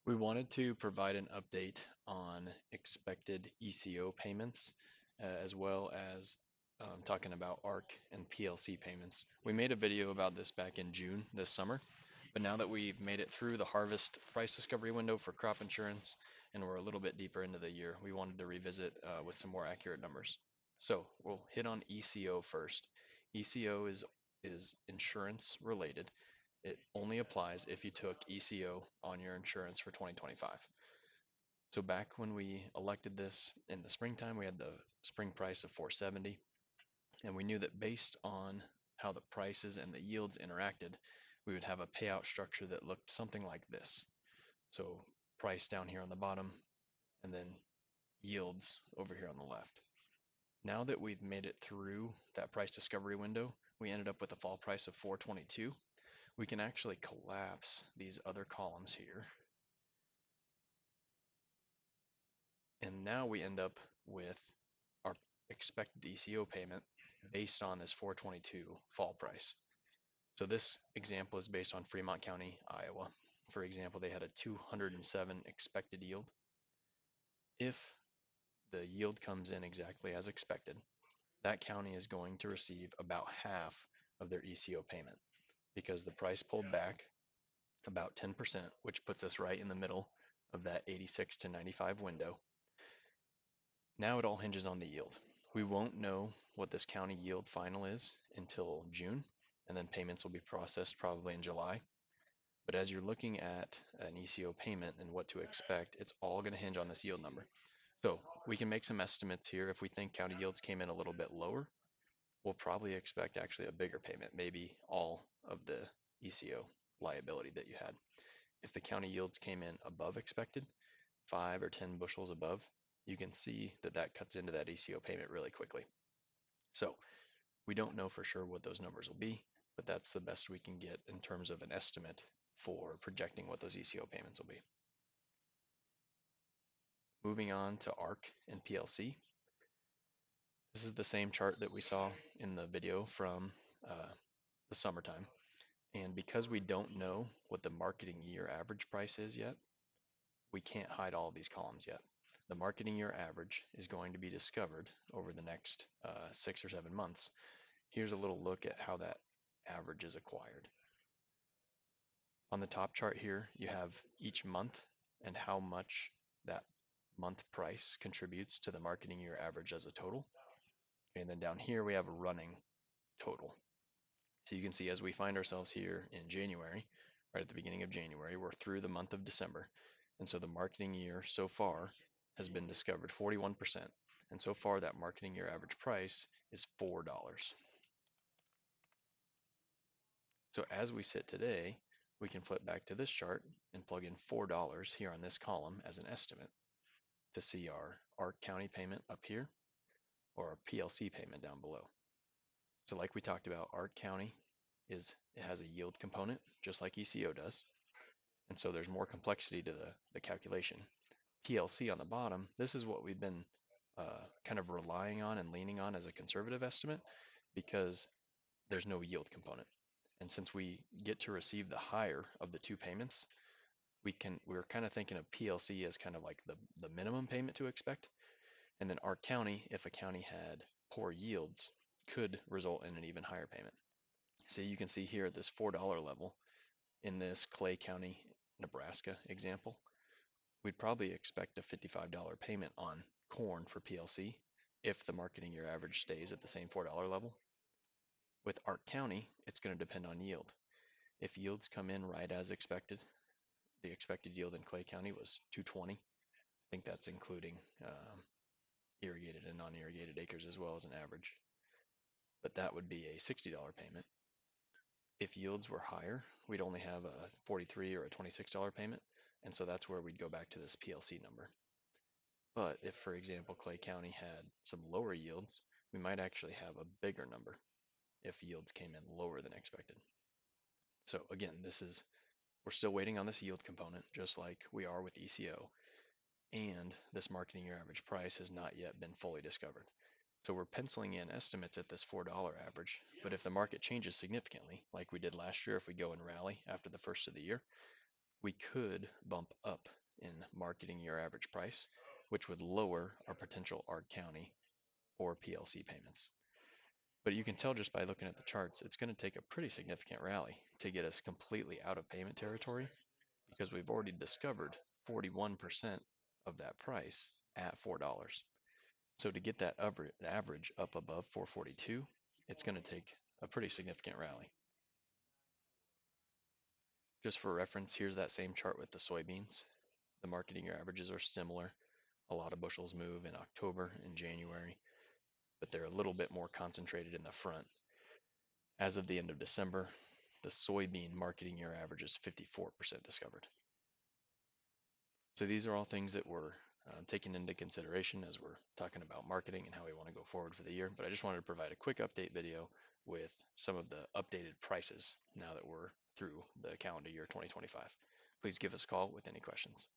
We wanted to provide an update on expected ECO payments, as well as talking about ARC and PLC payments. We made a video about this back in June this summer, but now that we've made it through the harvest price discovery window for crop insurance and we're a little bit deeper into the year, we wanted to revisit with some more accurate numbers. So we'll hit on ECO first. ECO is insurance related. It only applies if you took ECO on your insurance for 2025. So back when we elected this in the springtime, we had the spring price of 470, and we knew that based on how the prices and the yields interacted, we would have a payout structure that looked something like this. So price down here on the bottom, and then yields over here on the left. Now that we've made it through that price discovery window, we ended up with a fall price of 422. We can actually collapse these other columns here. And now we end up with our expected ECO payment based on this 422 fall price. So this example is based on Fremont County, Iowa. For example, they had a 207 expected yield. If the yield comes in exactly as expected, that county is going to receive about half of their ECO payment because the price pulled back about 10%, which puts us right in the middle of that 86 to 95 window. Now it all hinges on the yield. We won't know what this county yield final is until June, and then payments will be processed probably in July. But as you're looking at an ECO payment and what to expect, it's all going to hinge on this yield number. So we can make some estimates here. If we think county yields came in a little bit lower, we'll probably expect actually a bigger payment, maybe all of the ECO liability that you had. If the county yields came in above expected, 5 or 10 bushels above, you can see that that cuts into that ECO payment really quickly. So we don't know for sure what those numbers will be, but that's the best we can get in terms of an estimate for projecting what those ECO payments will be. Moving on to ARC and PLC. This is the same chart that we saw in the video from the summertime. And because we don't know what the marketing year average price is yet, we can't hide all of these columns yet. The marketing year average is going to be discovered over the next 6 or 7 months. Here's a little look at how that average is acquired. On the top chart here, you have each month and how much that month price contributes to the marketing year average as a total. Okay, and then down here we have a running total. So you can see as we find ourselves here in January, right at the beginning of January, we're through the month of December. And so the marketing year so far has been discovered 41%. And so far that marketing year average price is $4. So as we sit today, we can flip back to this chart and plug in $4 here on this column as an estimate to see our ARC County payment up here or our PLC payment down below. So like we talked about, ARC County it has a yield component just like ECO does. And so there's more complexity to the calculation. PLC on the bottom, this is what we've been kind of relying on and leaning on as a conservative estimate because there's no yield component. And since we get to receive the higher of the two payments, we're kind of thinking of PLC as kind of like the minimum payment to expect. And then ARC County, if a county had poor yields, could result in an even higher payment. So you can see here at this $4 level in this Clay County, Nebraska example, we'd probably expect a $55 payment on corn for PLC if the marketing year average stays at the same $4 level. With ARC County, it's going to depend on yield. If yields come in right as expected, the expected yield in Clay County was 220. I think that's including irrigated and non-irrigated acres as well as an average. But that would be a $60 payment. If yields were higher, we'd only have a $43 or a $26 payment, and so that's where we'd go back to this PLC number. But if, for example, Clay County had some lower yields, we might actually have a bigger number if yields came in lower than expected. So again, we're still waiting on this yield component, just like we are with ECO, and this marketing year average price has not yet been fully discovered. So we're penciling in estimates at this $4 average, but if the market changes significantly, like we did last year, if we go and rally after the first of the year, we could bump up in marketing year average price, which would lower our potential ARC County or PLC payments. But you can tell just by looking at the charts, it's going to take a pretty significant rally to get us completely out of payment territory because we've already discovered 41% of that price at $4. So to get that average up above 442, it's going to take a pretty significant rally. Just for reference, here's that same chart with the soybeans. The marketing year averages are similar. A lot of bushels move in October and January, but they're a little bit more concentrated in the front. As of the end of December, the soybean marketing year average is 54% discovered. So these are all things that we're taking into consideration as we're talking about marketing and how we want to go forward for the year. But I just wanted to provide a quick update video with some of the updated prices now that we're through the calendar year 2025. Please give us a call with any questions.